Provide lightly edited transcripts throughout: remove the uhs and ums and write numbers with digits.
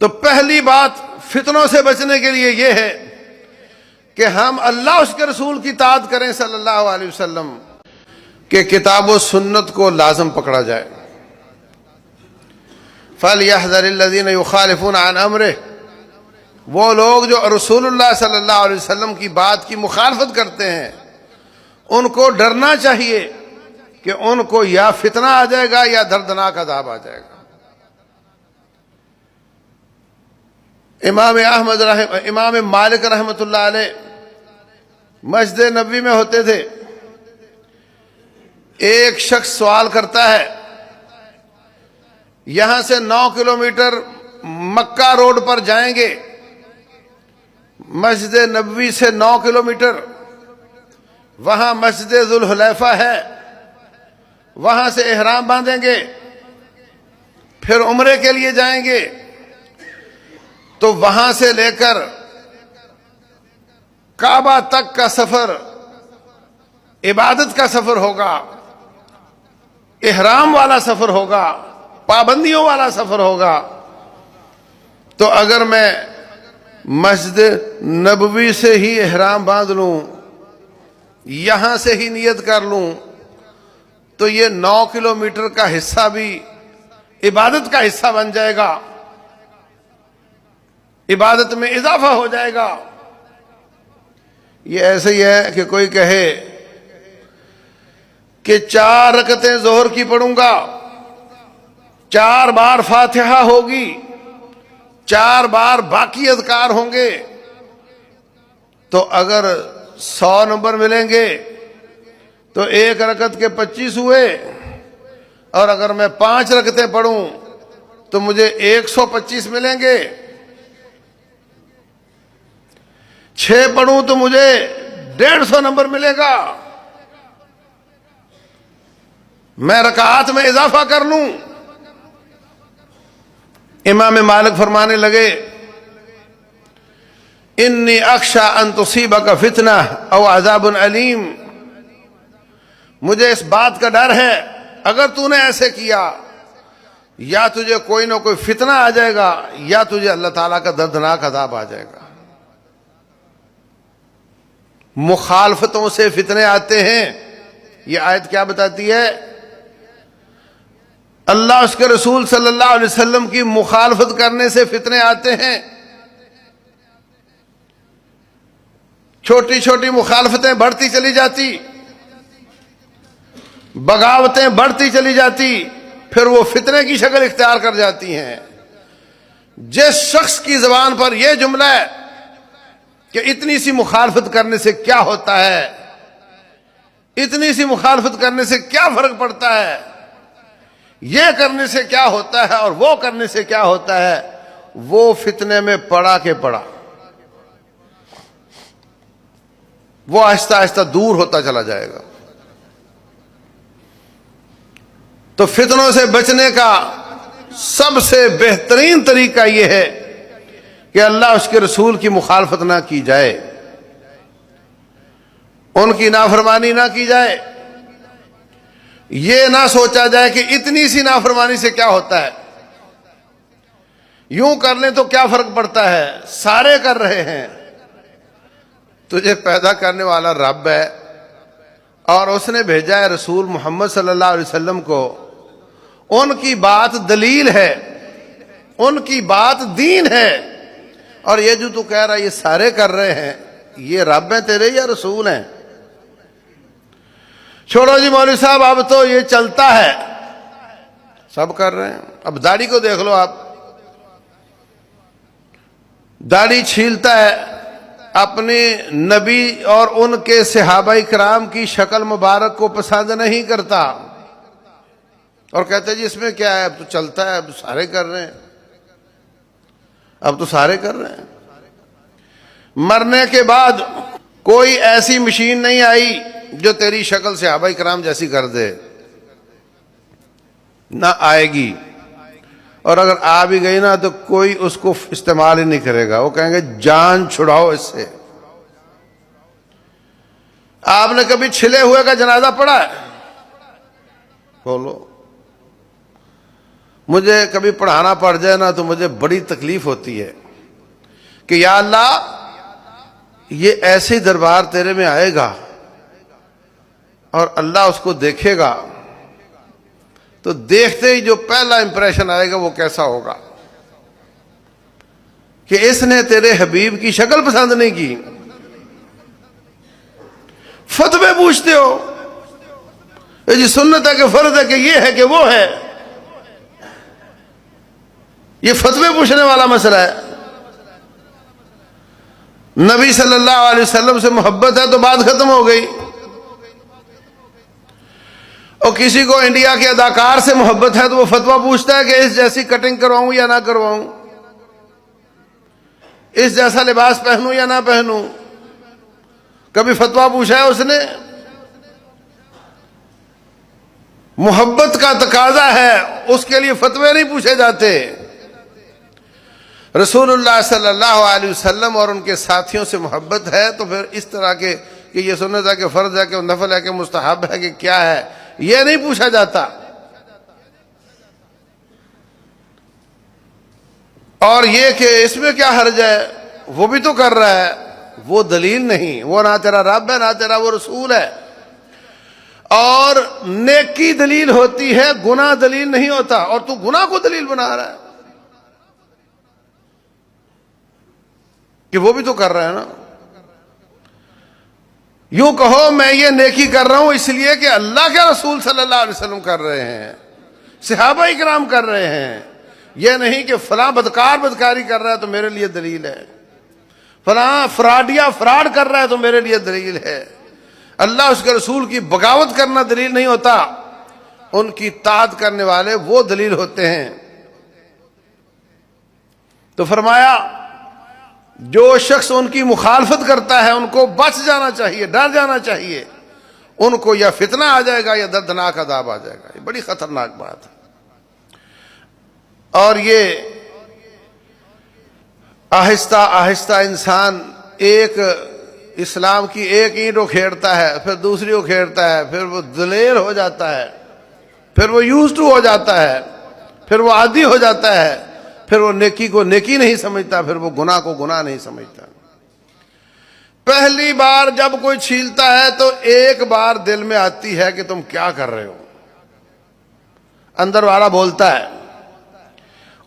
تو پہلی بات فتنوں سے بچنے کے لیے یہ ہے کہ ہم اللہ اس کے رسول کی اطاعت کریں صلی اللہ علیہ وسلم، کہ کتاب و سنت کو لازم پکڑا جائے۔ فَلْيَحْذَرِ الَّذِينَ يُخَالِفُونَ عَنْ أَمْرِهِ، وہ لوگ جو رسول اللہ صلی اللہ علیہ وسلم کی بات کی مخالفت کرتے ہیں، ان کو ڈرنا چاہیے کہ ان کو یا فتنہ آ جائے گا یا دردناک عذاب آ جائے گا۔ امام مالک رحمۃ اللہ علیہ مسجد نبوی میں ہوتے تھے، ایک شخص سوال کرتا ہے، یہاں سے 9 کلومیٹر مکہ روڈ پر جائیں گے، مسجد نبوی سے 9 کلومیٹر، وہاں مسجد ذوالحلیفہ ہے، وہاں سے احرام باندھیں گے، پھر عمرے کے لیے جائیں گے، تو وہاں سے لے کر کعبہ تک کا سفر عبادت کا سفر ہوگا، احرام والا سفر ہوگا، پابندیوں والا سفر ہوگا۔ تو اگر میں مسجد نبوی سے ہی احرام باندھ لوں، یہاں سے ہی نیت کر لوں، تو یہ 9 کلومیٹر کا حصہ بھی عبادت کا حصہ بن جائے گا، عبادت میں اضافہ ہو جائے گا۔ یہ ایسے ہی ہے کہ کوئی کہے کہ 4 رکعتیں ظہر کی پڑھوں گا، 4 بار فاتحہ ہوگی، 4 بار باقی اذکار ہوں گے، تو اگر 100 نمبر ملیں گے تو 1 رکعت کے 25 ہوئے، اور اگر میں 5 رکعتیں پڑھوں تو مجھے 125 ملیں گے، 6 پڑھوں تو مجھے 150 نمبر ملے گا۔ میں رکعات میں اضافہ کر لوں۔ امام مالک فرمانے لگے، انی اخشی ان تصیبک فتنہ او عذاب علیم، مجھے اس بات کا ڈر ہے اگر تو نے ایسے کیا، یا تجھے کوئی نہ کوئی فتنہ آ جائے گا یا تجھے اللہ تعالیٰ کا دردناک عذاب آ جائے گا۔ مخالفتوں سے فتنے آتے ہیں، یہ آیت کیا بتاتی ہے؟ اللہ اس کے رسول صلی اللہ علیہ وسلم کی مخالفت کرنے سے فتنے آتے ہیں۔ چھوٹی چھوٹی مخالفتیں بڑھتی چلی جاتی، بغاوتیں بڑھتی چلی جاتی، پھر وہ فتنے کی شکل اختیار کر جاتی ہیں۔ جس شخص کی زبان پر یہ جملہ ہے کہ اتنی سی مخالفت کرنے سے کیا ہوتا ہے، اتنی سی مخالفت کرنے سے کیا فرق پڑتا ہے، یہ کرنے سے کیا ہوتا ہے اور وہ کرنے سے کیا ہوتا ہے، وہ فتنے میں پڑا کے پڑا، وہ آہستہ آہستہ دور ہوتا چلا جائے گا۔ تو فتنوں سے بچنے کا سب سے بہترین طریقہ یہ ہے کہ اللہ اس کے رسول کی مخالفت نہ کی جائے، ان کی نافرمانی نہ کی جائے، یہ نہ سوچا جائے کہ اتنی سی نافرمانی سے کیا ہوتا ہے، یوں کر لیں تو کیا فرق پڑتا ہے، سارے کر رہے ہیں۔ تجھے پیدا کرنے والا رب ہے، اور اس نے بھیجا ہے رسول محمد صلی اللہ علیہ وسلم کو، ان کی بات دلیل ہے، ان کی بات دین ہے، اور یہ جو تو کہہ رہا ہے یہ سارے کر رہے ہیں، یہ رب ہیں تیرے یا رسول ہیں؟ چھوڑو جی مولوی صاحب، اب تو یہ چلتا ہے، سب کر رہے ہیں۔ اب داڑھی کو دیکھ لو، آپ داڑھی چھیلتا ہے، اپنے نبی اور ان کے صحابہ کرام کی شکل مبارک کو پسند نہیں کرتا، اور کہتے جی اس میں کیا ہے، اب تو چلتا ہے، اب تو سارے کر رہے ہیں، اب تو سارے کر رہے ہیں۔ مرنے کے بعد کوئی ایسی مشین نہیں آئی جو تیری شکل صحابہ کرام جیسی کر دے، نہ آئے گی، اور اگر آ بھی گئی نا تو کوئی اس کو استعمال ہی نہیں کرے گا، وہ کہیں گے جان چھڑاؤ اس سے۔ آپ نے کبھی چھلے ہوئے کا جنازہ پڑھا ہے؟ بولو۔ مجھے کبھی پڑھانا پڑ جائے نا تو مجھے بڑی تکلیف ہوتی ہے کہ یا اللہ یہ ایسے دربار تیرے میں آئے گا اور اللہ اس کو دیکھے گا تو دیکھتے ہی جو پہلا امپریشن آئے گا وہ کیسا ہوگا کہ اس نے تیرے حبیب کی شکل پسند نہیں کی. فتوے پوچھتے ہو یہ جی سنت ہے کہ فرض ہے کہ یہ ہے کہ وہ ہے, یہ فتوے پوچھنے والا مسئلہ ہے. نبی صلی اللہ علیہ وسلم سے محبت ہے تو بات ختم ہو گئی. اور کسی کو انڈیا کے اداکار سے محبت ہے تو وہ فتویٰ پوچھتا ہے کہ اس جیسی کٹنگ کرواؤں یا نہ کرواؤں, اس جیسا لباس پہنوں یا نہ پہنوں. کبھی فتویٰ پوچھا ہے اس نے؟ محبت کا تقاضا ہے, اس کے لیے فتوے نہیں پوچھے جاتے. رسول اللہ صلی اللہ علیہ وسلم اور ان کے ساتھیوں سے محبت ہے تو پھر اس طرح کے کہ یہ سنت ہے کہ فرض ہے کہ نفل ہے کہ مستحب ہے کہ کیا ہے, یہ نہیں پوچھا جاتا. اور یہ کہ اس میں کیا حرج ہے, وہ بھی تو کر رہا ہے, وہ دلیل نہیں, وہ نہ تیرا رب ہے نہ تیرا وہ رسول ہے. اور نیکی دلیل ہوتی ہے, گناہ دلیل نہیں ہوتا, اور تو گناہ کو دلیل بنا رہا ہے کہ وہ بھی تو کر رہا ہے نا. یوں کہو میں یہ نیکی کر رہا ہوں اس لیے کہ اللہ کے رسول صلی اللہ علیہ وسلم کر رہے ہیں, صحابہ اکرام کر رہے ہیں. یہ نہیں کہ فلاں بدکاری کر رہا ہے تو میرے لیے دلیل ہے, فلاں فراڈیا فراڈ کر رہا ہے تو میرے لیے دلیل ہے. اللہ اس کے رسول کی بغاوت کرنا دلیل نہیں ہوتا, ان کی اطاعت کرنے والے وہ دلیل ہوتے ہیں. تو فرمایا جو شخص ان کی مخالفت کرتا ہے ان کو بچ جانا چاہیے, ڈر جانا چاہیے. ان کو یا فتنہ آ جائے گا یا دردناک عذاب آ جائے گا. یہ بڑی خطرناک بات ہے. اور یہ آہستہ آہستہ انسان ایک اسلام کی ایک اینٹ اکھیڑتا ہے, پھر دوسری اکھیڑتا ہے, پھر وہ دلیر ہو جاتا ہے, پھر وہ یوز ٹو ہو جاتا ہے, پھر وہ عادی ہو جاتا ہے, پھر وہ نیکی کو نیکی نہیں سمجھتا, پھر وہ گناہ کو گناہ نہیں سمجھتا. پہلی بار جب کوئی چھیلتا ہے تو ایک بار دل میں آتی ہے کہ تم کیا کر رہے ہو. اندر والا بولتا ہے,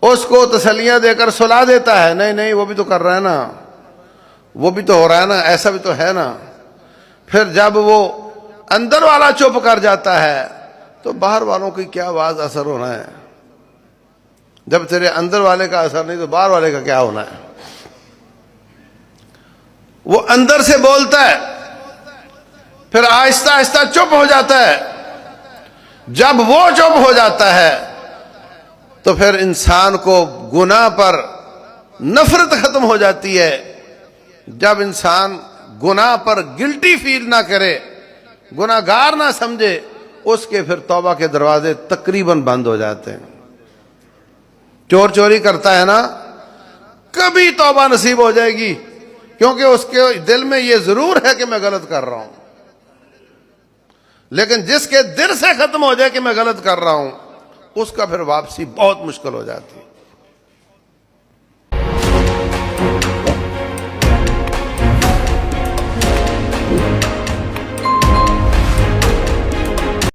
اس کو تسلیاں دے کر سلا دیتا ہے, نہیں نہیں وہ بھی تو کر رہا ہے نا, وہ بھی تو ہو رہا ہے نا, ایسا بھی تو ہے نا. پھر جب وہ اندر والا چپ کر جاتا ہے تو باہر والوں کی کیا آواز اثر ہونا ہے. جب تیرے اندر والے کا اثر نہیں تو باہر والے کا کیا ہونا ہے. وہ اندر سے بولتا ہے, پھر آہستہ آہستہ چپ ہو جاتا ہے. جب وہ چپ ہو جاتا ہے تو پھر انسان کو گناہ پر نفرت ختم ہو جاتی ہے. جب انسان گناہ پر گلٹی فیل نہ کرے, گناہ گار نہ سمجھے, اس کے پھر توبہ کے دروازے تقریباً بند ہو جاتے ہیں. چور چوری کرتا ہے نا, کبھی توبہ نصیب ہو جائے گی کیونکہ اس کے دل میں یہ ضرور ہے کہ میں غلط کر رہا ہوں. لیکن جس کے دل سے ختم ہو جائے کہ میں غلط کر رہا ہوں, اس کا پھر واپسی بہت مشکل ہو جاتی ہے.